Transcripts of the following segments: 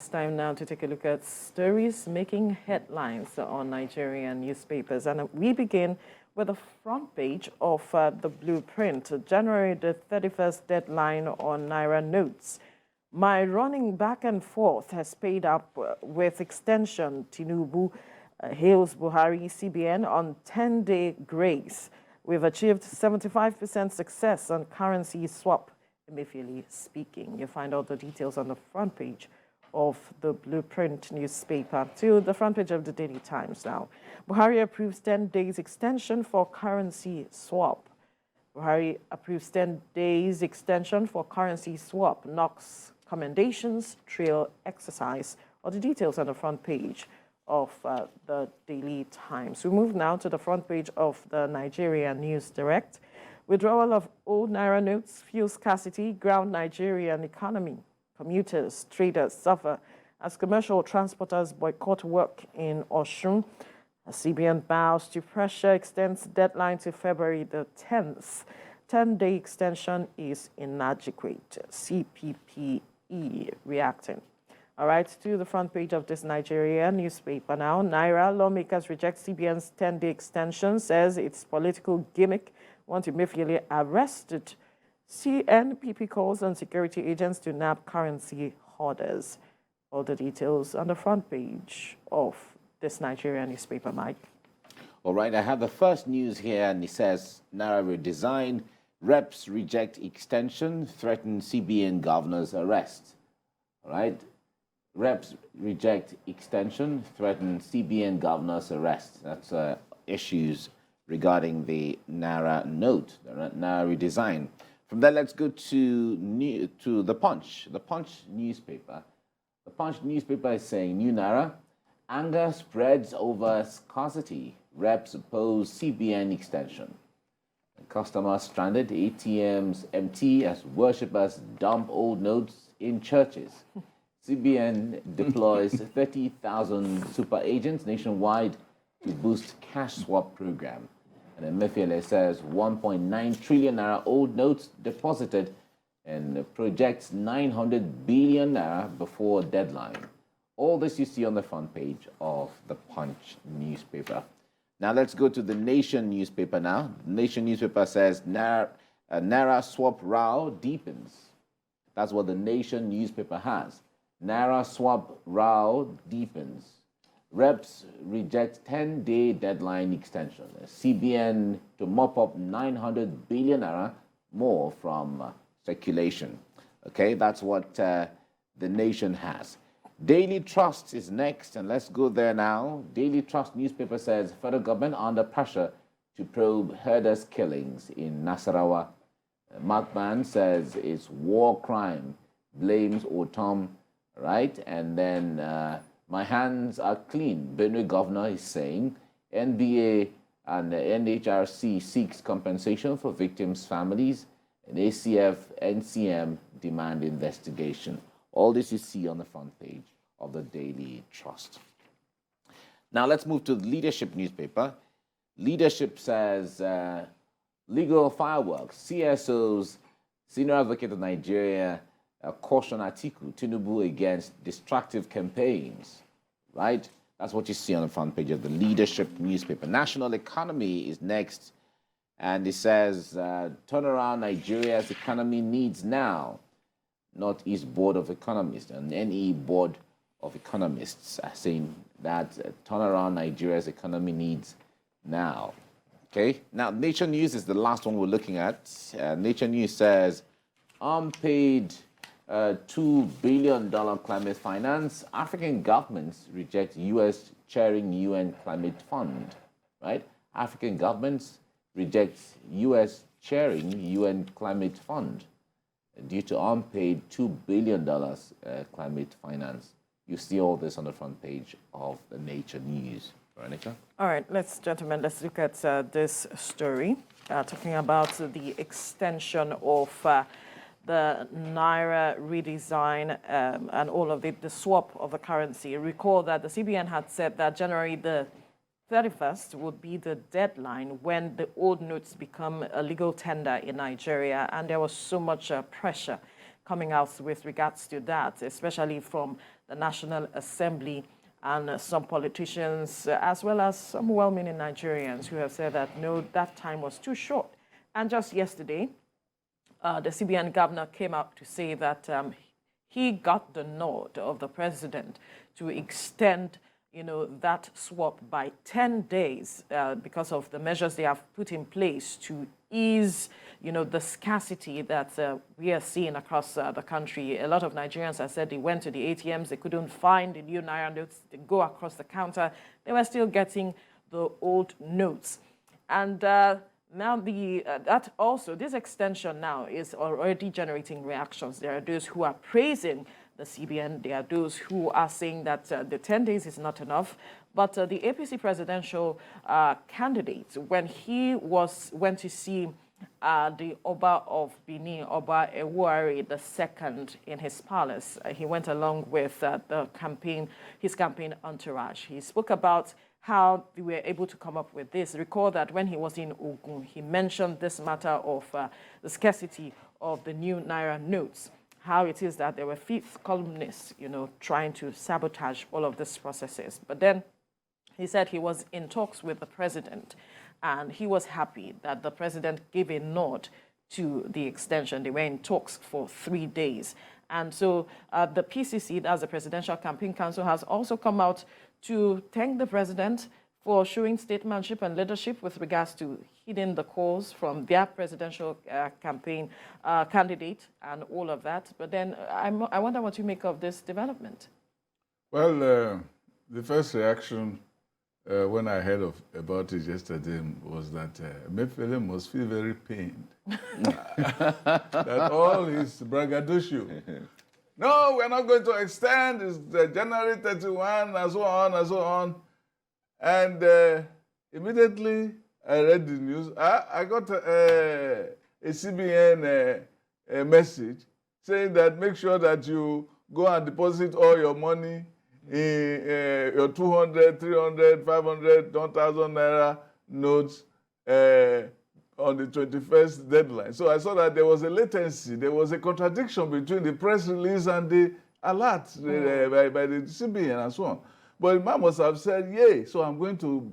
It's time now to take a look at stories making headlines on Nigerian newspapers. And we begin with the front page of the blueprint, January the 31st deadline on Naira notes. My running back and forth has paid up with extension. Tinubu hails Buhari CBN on 10-day grace. We've achieved 75% success on currency swap, Emefiele speaking. You find all the details on the front page of the Blueprint newspaper. To the front page of the Daily Times now. Buhari approves 10 days extension for currency swap. Buhari approves 10 days extension for currency swap. Knocks commendations trail exercise. All the details on the front page of the Daily Times. We move now to the front page of the Nigeria News Direct. Withdrawal of old Naira notes fuels scarcity, ground Nigerian economy. Commuters, traders suffer as commercial transporters boycott work in Osun. CBN bows to pressure, extends deadline to February the 10th. 10-day extension is inadequate. CPPE reacting. All right, to the front page of this Nigeria newspaper now. Naira lawmakers reject CBN's 10-day extension, says it's political gimmick. Want Emefiele arrested. CNPP calls on security agents to nab currency hoarders. All the details on the front page of this Nigerian newspaper, Mike. All right, I have the first news here, and it says Naira redesign, reps reject extension, threaten CBN governor's arrest. All right, reps reject extension, threaten CBN governor's arrest. That's issues regarding the Naira note, the Naira redesign. From there, let's go to the Punch newspaper. The Punch newspaper is saying, New Naira, anger spreads over scarcity. Reps oppose CBN extension. Customers stranded, ATMs empty as worshippers dump old notes in churches. CBN deploys 30,000 super agents nationwide to boost cash swap program. And Emefiele says 1.9 trillion naira old notes deposited and projects 900 billion naira before deadline. All this you see on the front page of the Punch newspaper. Now let's go to the Nation newspaper now. The Nation newspaper says Naira swap row deepens. That's what the Nation newspaper has. Naira swap row deepens. Reps reject 10-day deadline extension. CBN to mop up 900 billion naira more from circulation. Okay, that's what the Nation has. Daily Trust is next, and let's go there now. Daily Trust newspaper says federal government under pressure to probe herders' killings in Nasarawa. Markman says it's war crime, blames Otom, right? And then my hands are clean, Benue governor is saying. NBA and NHRC seeks compensation for victims' families, and ACF, NCM demand investigation. All this you see on the front page of the Daily Trust. Now let's move to the Leadership newspaper. Leadership says legal fireworks. CSO's Senior Advocate of Nigeria caution Atiku Tinubu against destructive campaigns, right? That's what you see on the front page of the Leadership newspaper. National Economy is next, and it says turnaround Nigeria's economy needs now. Northeast Board of Economists and NE Board of Economists are saying that turnaround Nigeria's economy needs now. Okay, now Nature News is the last one we're looking at. Nature News says unpaid $2 billion climate finance. African governments reject U.S. chairing UN climate fund, right? African governments reject U.S. chairing UN climate fund due to unpaid $2 billion climate finance. You see all this on the front page of the Nature News. Veronica? All right, gentlemen, let's look at this story, talking about the extension of the Naira redesign and all of the swap of the currency. Recall that the CBN had said that January the 31st would be the deadline when the old notes become a legal tender in Nigeria, and there was so much pressure coming out with regards to that, especially from the National Assembly and some politicians, as well as some well-meaning Nigerians who have said that, no, that time was too short. And just yesterday, the CBN governor came out to say that he got the nod of the president to extend, that swap by 10 days because of the measures they have put in place to ease, the scarcity that we are seeing across the country. A lot of Nigerians have said they went to the ATMs, they couldn't find the new Naira notes, they go across the counter, they were still getting the old notes. And now this extension now is already generating reactions. There are those who are praising the CBN. There are those who are saying that the 10 days is not enough. But the APC presidential candidate, when he went to see the Oba of Benin, Oba Ewuare II, in his palace, he went along with his campaign entourage. He spoke about how they were able to come up with this. Recall that when he was in Ogun, he mentioned this matter of the scarcity of the new Naira notes, how it is that there were fifth columnists, trying to sabotage all of these processes. But then he said he was in talks with the president, and he was happy that the president gave a nod to the extension. They were in talks for 3 days. And so the PCC, that's the Presidential Campaign Council, has also come out to thank the president for showing statesmanship and leadership with regards to heeding the calls from their presidential campaign candidate and all of that. But then I wonder what you make of this development. Well, the first reaction when I heard about it yesterday was that Mefele must feel very pained that all his braggadocio. No, we're not going to extend. It's January 31 and so on and so on. And immediately I read the news. I got a CBN message saying that make sure that you go and deposit all your money in your 200, 300, 500, 1,000 Naira notes on the 21st deadline. So I saw that there was a latency. There was a contradiction between the press release and the alert by the CBN and so on. But man must have said, yay, so I'm going to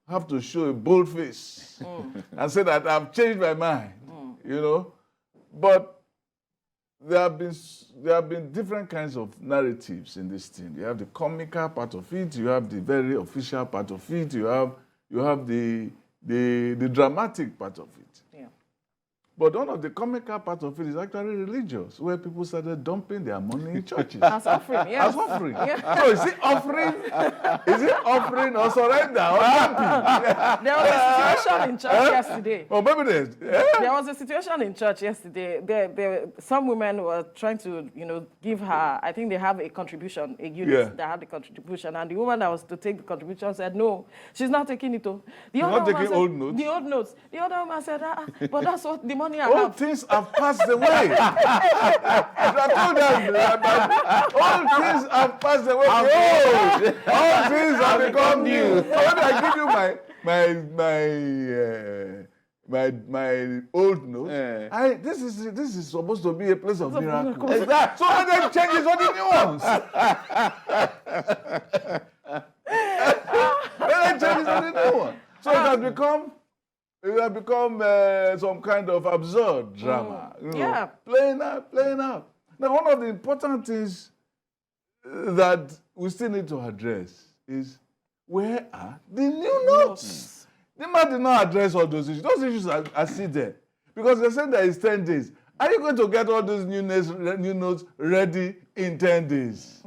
have to show a bold face and say that I've changed my mind, But there have been different kinds of narratives in this thing. You have the comical part of it, you have the very official part of it, you have the dramatic part of it. Yeah. But one of the comical part of it is actually religious, where people started dumping their money in churches. As offering, yes. As offering. Yeah. So is it offering or surrender or dumping? There was a situation in church yesterday. Oh, maybe there's. Yeah. There was a situation in church yesterday. Some women were trying to, give her, I think they have a contribution, a unit that had the contribution. And the woman that was to take the contribution said, no, she's not taking it. She's not taking old notes? The old notes. The other woman said, but that's what the money I all have. Things have passed away. I told them, all things have passed away. All things have become new. So when I give you my old notes, this is supposed to be a place of miracles. Exactly. So when they change it for the new ones. When they change it for the new one. So it has become some kind of absurd drama. Playing out. Now, one of the important things that we still need to address is, where are the new notes? The man did not address all those issues. Those issues are still there. Because they said there is 10 days. Are you going to get all those new notes ready in 10 days?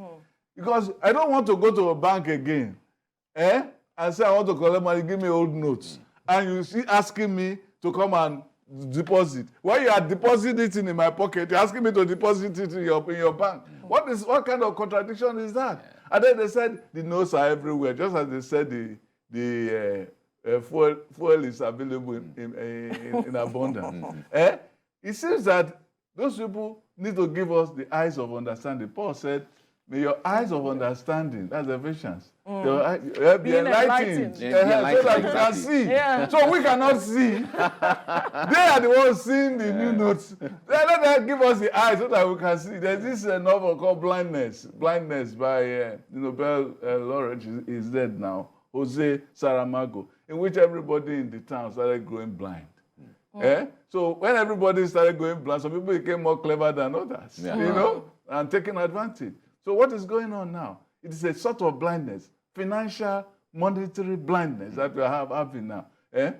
Because I don't want to go to a bank again and say I want to collect money, give me old notes. And you see asking me to come and deposit. While you are depositing it in my pocket, you're asking me to deposit it in your bank. What kind of contradiction is that? And then they said the notes are everywhere, just as they said the fuel is available in abundance. It seems that those people need to give us the eyes of understanding. Paul said, May your eyes of understanding, that's Ephesians, be enlightened. So that you can see. Yeah. So we cannot see. They are the ones seeing the new notes. Let them give us the eyes so that we can see. There's this novel called Blindness. Blindness by the Nobel laureate is dead now, Jose Saramago, in which everybody in the town started going blind. So when everybody started going blind, some people became more clever than others, and taking advantage. So what is going on now? It is a sort of blindness, financial, monetary blindness that we have having now.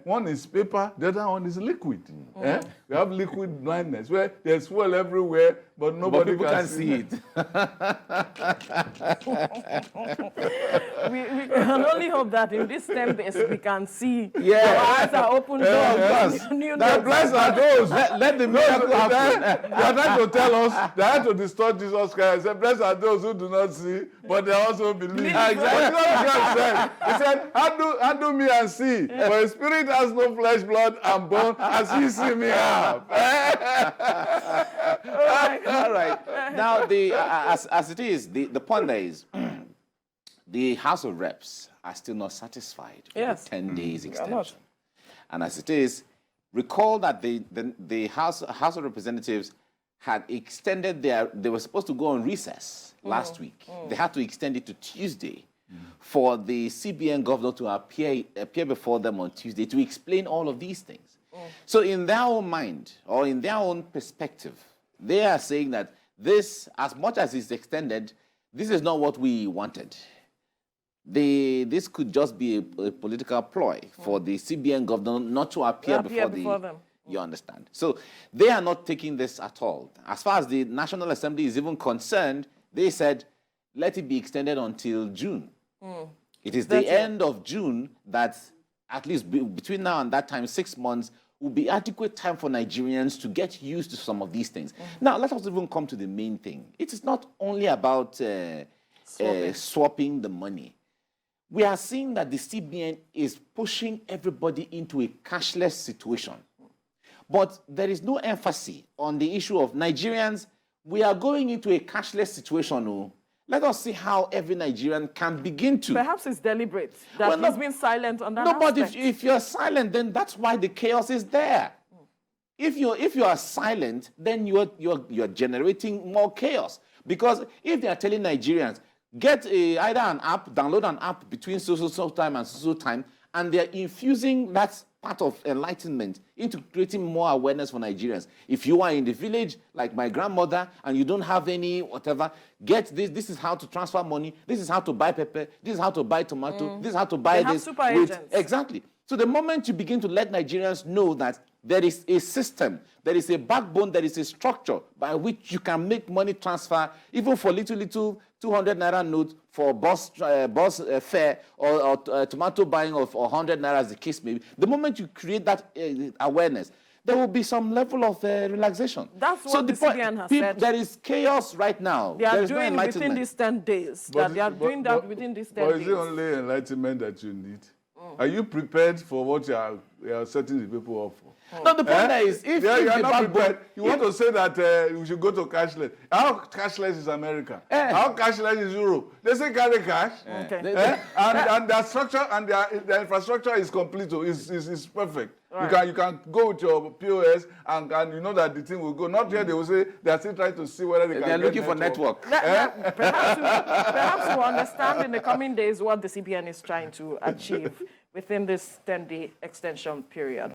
One is paper, the other one is liquid. We have liquid blindness where there's fuel everywhere, but nobody can see it. we can only hope that in this 10 days we can see. Yeah. Our eyes are open doors. That blessed are those. Let the miracle happen. They are trying to tell us, they are to distort Jesus Christ. Say, blessed are those who do not see, but they also believe. Exactly. He said, handle me and see. For a spirit has no flesh, blood, and bone, as you see me have. All right. Now, as it is, the point there is, the House of Reps are still not satisfied with the 10 days extension. And as it is, recall that the House of Representatives had extended they were supposed to go on recess last week. They had to extend it to Tuesday for the CBN governor to appear before them on Tuesday to explain all of these things. So in their own mind, or in their own perspective, they are saying that this, as much as it's extended, this is not what we wanted. This could just be a political ploy for the CBN governor not to appear before them. You understand? So they are not taking this at all. As far as the National Assembly is even concerned, they said, let it be extended until June. It is the end of June that, at least between now and that time, 6 months, will be adequate time for Nigerians to get used to some of these things. Now, let us even come to the main thing. It is not only about swapping the money. We are seeing that the CBN is pushing everybody into a cashless situation. But there is no emphasis on the issue of Nigerians. We are going into a cashless situation. Let us see how every Nigerian can begin to. Perhaps it's deliberate that he's been silent on that aspect. But if you're silent, then that's why the chaos is there. If you are silent, then you're generating more chaos. Because if they are telling Nigerians, get either an app, download an app between so time and so time, and they're infusing that part of enlightenment into creating more awareness for Nigerians. If you are in the village, like my grandmother, and you don't have any whatever, get this. This is how to transfer money. This is how to buy pepper. This is how to buy tomato. This is how to buy this. Super agents. Exactly. So the moment you begin to let Nigerians know that there is a system, there is a backbone, there is a structure by which you can make money transfer, even for little 200 naira note for bus fare or tomato buying of 100 naira as the case may be. The moment you create that awareness, there will be some level of relaxation. That's what the CBN has said. There is chaos right now. They are doing within these 10 days. They are doing that within these 10 days. But is it only enlightenment that you need? Are you prepared for what you are setting the people up for? No, the point is, if you are not prepared, you want to say that we should go to cashless. How cashless is America? How cashless is Europe? They say carry cash. And their structure and their infrastructure is complete. Is perfect. Right. You can go with your POS and you know that the thing will go. Not here they will say they are still trying to see whether they are looking for network. Perhaps we'll understand in the coming days what the CBN is trying to achieve within this 10-day extension period.